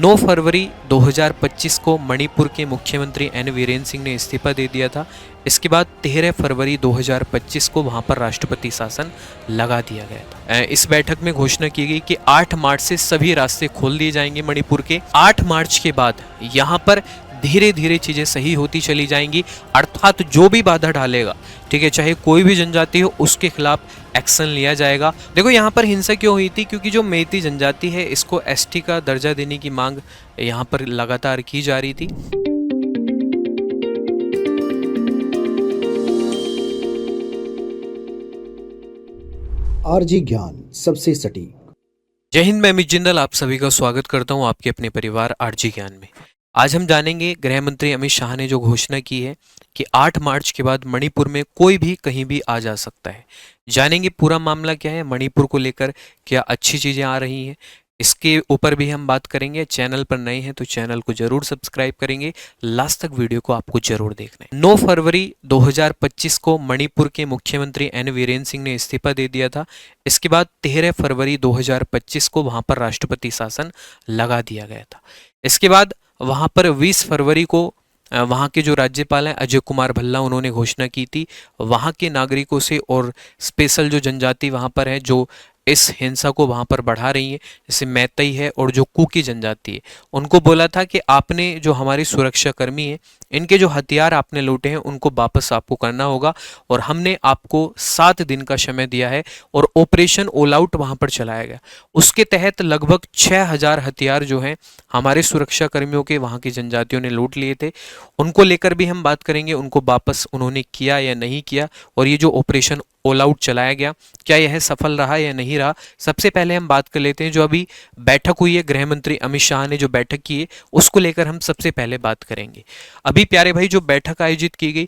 9 फरवरी 2025 को मणिपुर के मुख्यमंत्री एन वीरेंद्र सिंह ने इस्तीफा दे दिया था। इसके बाद 13 फरवरी 2025 को वहां पर राष्ट्रपति शासन लगा दिया गया था। इस बैठक में घोषणा की गई कि 8 मार्च से सभी रास्ते खोल दिए जाएंगे मणिपुर के। 8 मार्च के बाद यहां पर धीरे धीरे चीजें सही होती चली जाएंगी, अर्थात जो भी बाधा डालेगा, ठीक है, चाहे कोई भी जनजाति हो, उसके खिलाफ एक्शन लिया जाएगा। देखो यहाँ पर हिंसा क्यों हुई थी, क्योंकि जो मेती जनजाति है इसको एसटी का दर्जा देने की मांग यहाँ पर लगातार की जा रही थी। आरजी ज्ञान सबसे सटीक। जय हिंद, मैं अमित जिंदल आप सभी का स्वागत करता हूँ आपके अपने परिवार आरजी ज्ञान में। आज हम जानेंगे गृह मंत्री अमित शाह ने जो घोषणा की है कि 8 मार्च के बाद मणिपुर में कोई भी कहीं भी आ जा सकता है। जानेंगे पूरा मामला क्या है, मणिपुर को लेकर क्या अच्छी चीजें आ रही हैं, इसके ऊपर भी हम बात करेंगे। चैनल पर नए हैं तो चैनल को जरूर सब्सक्राइब करेंगे, लास्ट तक वीडियो को आपको जरूर देखना है। 9 फरवरी 2025 को मणिपुर के मुख्यमंत्री एन वीरेंद्र सिंह ने इस्तीफा दे दिया था। इसके बाद 13 फरवरी 2025 को वहां पर राष्ट्रपति शासन लगा दिया गया था। इसके बाद वहां पर 20 फरवरी को वहाँ के जो राज्यपाल हैं अजय कुमार भल्ला, उन्होंने घोषणा की थी वहाँ के नागरिकों से और स्पेशल जो जनजाति वहाँ पर है जो इस हिंसा को वहाँ पर बढ़ा रही है, जैसे मैतई है और जो कुकी जनजाति है, उनको बोला था कि आपने जो हमारे सुरक्षा कर्मी हैं इनके जो हथियार आपने लूटे हैं उनको वापस आपको करना होगा, और हमने आपको 7 दिन का समय दिया है। और ऑपरेशन ऑल आउट वहाँ पर चलाया गया। उसके तहत लगभग 6000 हथियार जो हैं हमारे सुरक्षा कर्मियों के वहाँ की जनजातियों ने लूट लिए थे। उनको लेकर भी हम बात करेंगे, उनको वापस उन्होंने किया या नहीं किया, और ये जो ऑपरेशन ऑल आउट चलाया गया क्या यह सफल रहा या नहीं रहा। सबसे पहले हम बात कर लेते हैं जो अभी बैठक हुई है, गृह मंत्री अमित शाह ने जो बैठक की है उसको लेकर हम सबसे पहले बात करेंगे। अभी प्यारे भाई जो बैठक आयोजित की गई,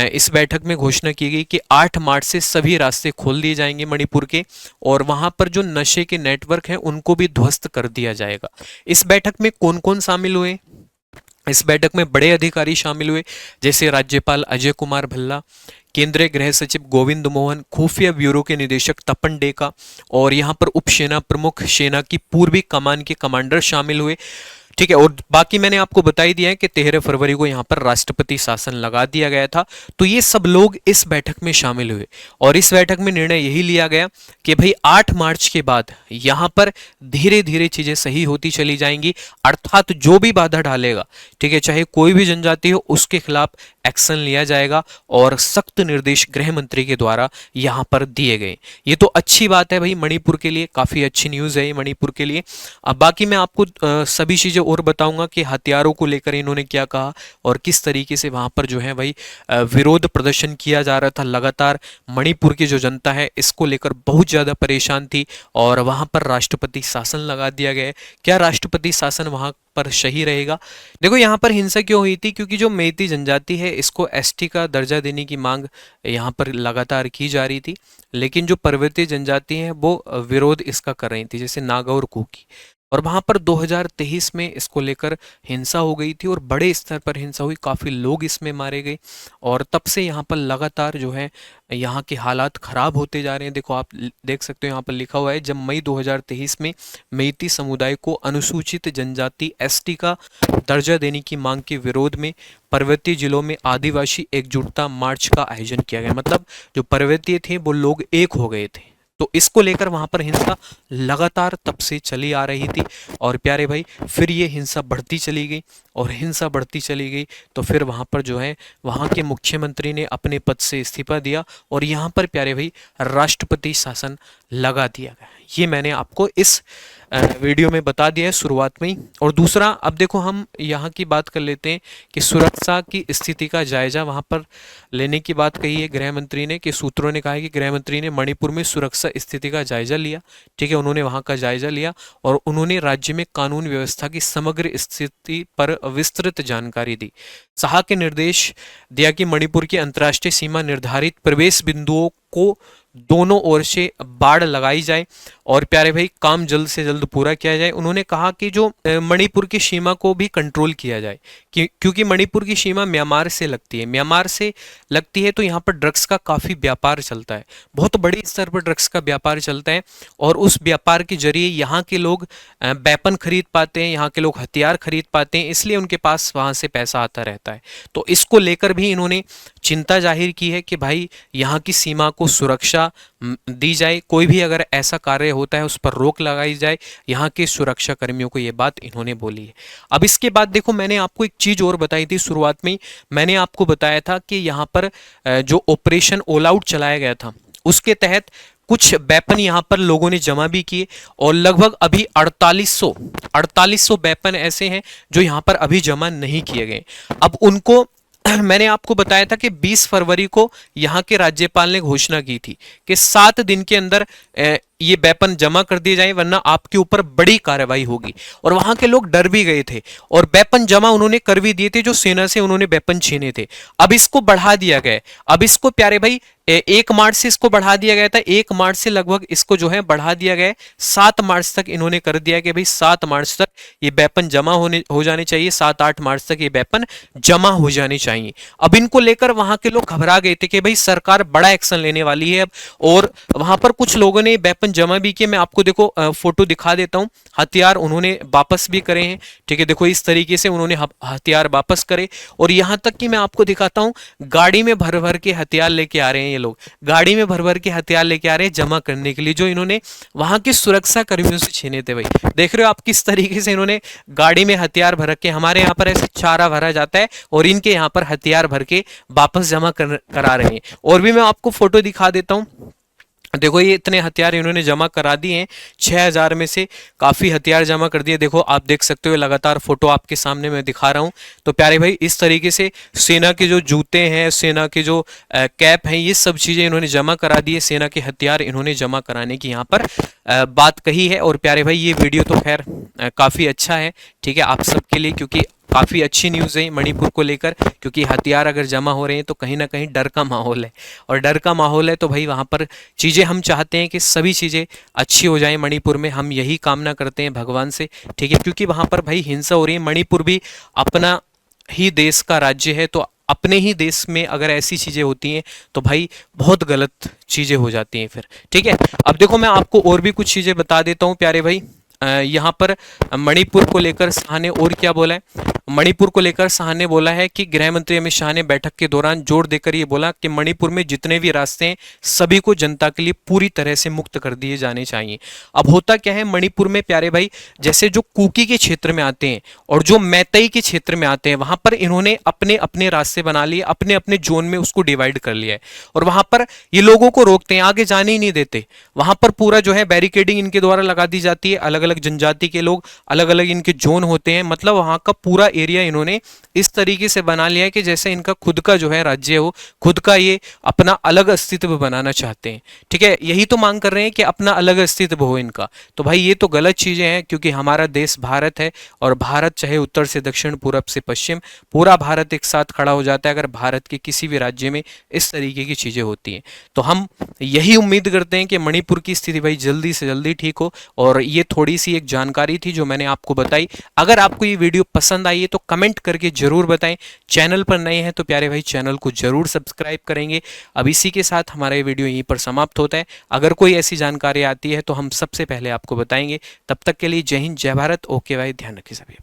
इस बैठक में घोषणा की गई कि 8 मार्च से सभी रास्ते खोल दिए जाएंगे मणिपुर के, और वहां पर जो नशे के नेटवर्क हैं उनको भी ध्वस्त कर दिया जाएगा। इस बैठक में कौन कौन शामिल हुए? इस बैठक में बड़े अधिकारी शामिल हुए, जैसे राज्यपाल अजय कुमार भल्ला, केंद्रीय गृह सचिव गोविंद मोहन, खुफिया ब्यूरो के निदेशक तपन डेका, और यहाँ पर उप सेना प्रमुख, सेना की पूर्वी कमान के कमांडर शामिल हुए। ठीक है, और बाकी मैंने आपको बता ही दिया है कि 13 फरवरी को यहाँ पर राष्ट्रपति शासन लगा दिया गया था। तो ये सब लोग इस बैठक में शामिल हुए, और इस बैठक में निर्णय यही लिया गया कि भाई 8 मार्च के बाद यहाँ पर धीरे धीरे चीजें सही होती चली जाएंगी, अर्थात जो भी बाधा डालेगा, ठीक है, चाहे कोई भी जनजाति हो, उसके खिलाफ एक्शन लिया जाएगा, और सख्त निर्देश गृह मंत्री के द्वारा यहाँ पर दिए गए। ये तो अच्छी बात है भाई, मणिपुर के लिए काफी अच्छी न्यूज है ये मणिपुर के लिए। अब बाकी मैं आपको सभी चीजें और बताऊंगा कि हथियारों को लेकर इन्होंने क्या कहा और किस तरीके से वहां पर जो है भाई विरोध प्रदर्शन किया जा रहा था। लगातार मणिपुर की जो जनता है इसको लेकर बहुत ज्यादा परेशान थी, और वहां पर राष्ट्रपति शासन लगा दिया गया। क्या राष्ट्रपति शासन वहां पर सही रहेगा? देखो यहाँ पर हिंसा क्यों हुई थी, क्योंकि जो मेती जनजाति है इसको एसटी का दर्जा देने की मांग यहाँ पर लगातार की जा रही थी, लेकिन जो पर्वतीय जनजाति है वो विरोध इसका कर रही थी, जैसे नागा और कुकी। और वहां पर 2023 में इसको लेकर हिंसा हो गई थी, और बड़े स्तर पर हिंसा हुई, काफी लोग इसमें मारे गए, और तब से यहाँ पर लगातार जो है यहाँ के हालात खराब होते जा रहे हैं। देखो आप देख सकते हो यहाँ पर लिखा हुआ है, जब मई 2023 में मेती समुदाय को अनुसूचित जनजाति एसटी का दर्जा देने की मांग के विरोध में पर्वतीय जिलों में आदिवासी एकजुटता मार्च का आयोजन किया गया। मतलब जो पर्वतीय थे वो लोग एक हो गए थे, तो इसको लेकर वहां पर हिंसा लगातार तब से चली आ रही थी। और प्यारे भाई फिर ये हिंसा बढ़ती चली गई, और हिंसा बढ़ती चली गई तो फिर वहां पर जो है वहां के मुख्यमंत्री ने अपने पद से इस्तीफा दिया, और यहाँ पर प्यारे भाई राष्ट्रपति शासन लगा दिया गया। ये मैंने आपको इस वीडियो में बता दिया है शुरुआत में ही। और दूसरा, अब देखो हम यहाँ की बात कर लेते हैं कि सुरक्षा की स्थिति का जायजा वहाँ पर लेने की बात कही है गृह मंत्री ने, कि सूत्रों ने कहा है कि गृह मंत्री ने मणिपुर में सुरक्षा स्थिति का जायजा लिया। ठीक है, उन्होंने वहाँ का जायजा लिया, और उन्होंने राज्य में कानून व्यवस्था की समग्र स्थिति पर विस्तृत जानकारी दी। शाह के निर्देश दिया कि मणिपुर की अंतर्राष्ट्रीय सीमा निर्धारित प्रवेश बिंदुओं को दोनों ओर से बाड़ लगाई जाए और प्यारे भाई काम जल्द से जल्द पूरा किया जाए। उन्होंने कहा कि जो मणिपुर की सीमा को भी कंट्रोल किया जाए, क्योंकि मणिपुर की सीमा म्यांमार से लगती है, म्यांमार से लगती है तो यहाँ पर ड्रग्स का काफ़ी व्यापार चलता है, बहुत बड़े स्तर पर ड्रग्स का व्यापार चलता है और उस व्यापार के जरिए यहाँ के लोग वेपन खरीद पाते हैं, यहाँ के लोग हथियार खरीद पाते हैं, इसलिए उनके पास वहाँ से पैसा आता रहता है। तो इसको लेकर भी इन्होंने चिंता जाहिर की है कि भाई यहाँ की सीमा को सुरक्षा दी जाए, कोई भी अगर ऐसा कार्य होता है उस पर रोक लगाई जाए, यहाँ के सुरक्षा कर्मियों को ये बात इन्होंने बोली है। अब इसके बाद देखो, मैंने आपको एक चीज़ और बताई थी शुरुआत में, मैंने आपको बताया था कि यहाँ पर जो ऑपरेशन ऑल आउट चलाया गया था उसके तहत कुछ वेपन यहाँ पर लोगों ने जमा भी किए और लगभग अभी 4800 वेपन ऐसे हैं जो यहाँ पर अभी जमा नहीं किए गए। अब उनको मैंने आपको बताया था कि 20 फरवरी को यहाँ के राज्यपाल ने घोषणा की थी कि 7 दिन के अंदर ये वेपन जमा कर दिए जाए वरना आपके ऊपर बड़ी कार्रवाई होगी। और वहां के लोग डर भी गए थे और वेपन जमा उन्होंने कर भी दिए थे, जो सेना से उन्होंने वेपन छीने थे। अब इसको बढ़ा दिया गया, अब इसको प्यारे भाई 1 मार्च से इसको बढ़ा दिया गया था, 1 मार्च से लगभग इसको जो है बढ़ा दिया गया, 7 मार्च तक इन्होंने कर दिया कि भाई 7 मार्च तक ये वेपन जमा हो जाने चाहिए, 7-8 मार्च तक ये वेपन जमा हो जाने चाहिए। अब इनको लेकर वहां के लोग घबरा गए थे कि भाई सरकार बड़ा एक्शन लेने वाली है अब, और वहां पर कुछ लोगों ने वेपन जमा भी किए। मैं आपको देखो फोटो दिखा देता हूं, हथियार उन्होंने वापस भी करे हैं, ठीक है, देखो इस तरीके से उन्होंने हथियार वापस करे। और यहां तक कि मैं आपको दिखाता हूं, गाड़ी में भर भर के हथियार लेके आ रहे हैं ये लोग, गाड़ी में भर भर के हथियार लेके आ रहे हैं जमा करने के लिए, जो इन्होंने वहां के सुरक्षा कर्मियों से छीने थे। भाई देख रहे हो आप किस तरीके से इन्होंने गाड़ी में हथियार भर के, हमारे यहाँ पर ऐसे चारा भरा जाता है और इनके यहाँ पर हथियार भर के वापस जमा करा रहे हैं। और भी मैं आपको फोटो दिखा देता हूं, देखो ये इतने हथियार इन्होंने जमा करा दिए हैं, 6000 में से काफ़ी हथियार जमा कर दिए। देखो आप देख सकते हो, लगातार फोटो आपके सामने मैं दिखा रहा हूं। तो प्यारे भाई इस तरीके से सेना के जो जूते हैं, सेना के जो कैप हैं, ये सब चीज़ें इन्होंने जमा करा दी है, सेना के हथियार इन्होंने जमा कराने की यहाँ पर बात कही है। और प्यारे भाई ये वीडियो तो खैर काफ़ी अच्छा है, ठीक है, आप सबके लिए, क्योंकि काफ़ी अच्छी न्यूज़ है मणिपुर को लेकर, क्योंकि हथियार अगर जमा हो रहे हैं तो कहीं ना कहीं डर का माहौल है, और डर का माहौल है तो भाई वहाँ पर चीज़ें, हम चाहते हैं कि सभी चीज़ें अच्छी हो जाएं मणिपुर में, हम यही कामना करते हैं भगवान से, ठीक है, क्योंकि वहाँ पर भाई हिंसा हो रही है। मणिपुर भी अपना ही देश का राज्य है, तो अपने ही देश में अगर ऐसी चीज़ें होती हैं तो भाई बहुत गलत चीज़ें हो जाती हैं फिर, ठीक है। अब देखो मैं आपको और भी कुछ चीज़ें बता देता हूँ प्यारे भाई। यहाँ पर मणिपुर को लेकर शाह ने और क्या बोला है, मणिपुर को लेकर शाह ने बोला है कि गृह मंत्री अमित शाह ने बैठक के दौरान जोर देकर ये बोला कि मणिपुर में जितने भी रास्ते हैं सभी को जनता के लिए पूरी तरह से मुक्त कर दिए जाने चाहिए। अब होता क्या है मणिपुर में प्यारे भाई, जैसे जो कुकी के क्षेत्र में आते हैं और जो मैतई के क्षेत्र में आते हैं, वहां पर इन्होंने अपने अपने रास्ते बना लिए, अपने अपने जोन में उसको डिवाइड कर लिया है, और वहां पर ये लोगों को रोकते हैं, आगे जाने ही नहीं देते। वहां पर पूरा जो है बैरिकेडिंग इनके द्वारा लगा दी जाती है, अलग अलग जनजाति के लोग, अलग अलग इनके जोन होते हैं, मतलब वहां का पूरा एरिया इन्होंने इस तरीके से बना लिया है कि जैसे इनका खुद का जो है राज्य हो, खुद का ये अपना अलग अस्तित्व बनाना चाहते हैं, ठीक है, यही तो मांग कर रहे हैं कि अपना अलग अस्तित्व हो इनका। तो भाई ये तो गलत चीजें हैं, क्योंकि हमारा देश भारत है, और भारत चाहे उत्तर से दक्षिण, पूरब से पश्चिम, पूरा भारत एक साथ खड़ा हो जाता है अगर भारत के किसी भी राज्य में इस तरीके की चीजें होती हैं। तो हम यही उम्मीद करते हैं कि मणिपुर की स्थिति भाई जल्दी से जल्दी ठीक हो। और ये थोड़ी सी एक जानकारी थी जो मैंने आपको बताई। अगर आपको ये वीडियो पसंद आई है तो कमेंट करके जरूर बताएं। चैनल पर नए हैं तो प्यारे भाई चैनल को जरूर सब्सक्राइब करेंगे। अब इसी के साथ हमारा ये वीडियो यहीं पर समाप्त होता है। अगर कोई ऐसी जानकारी आती है तो हम सबसे पहले आपको बताएंगे। तब तक के लिए जय हिंद, जय भारत, ओके भाई, ध्यान रखिए सभी।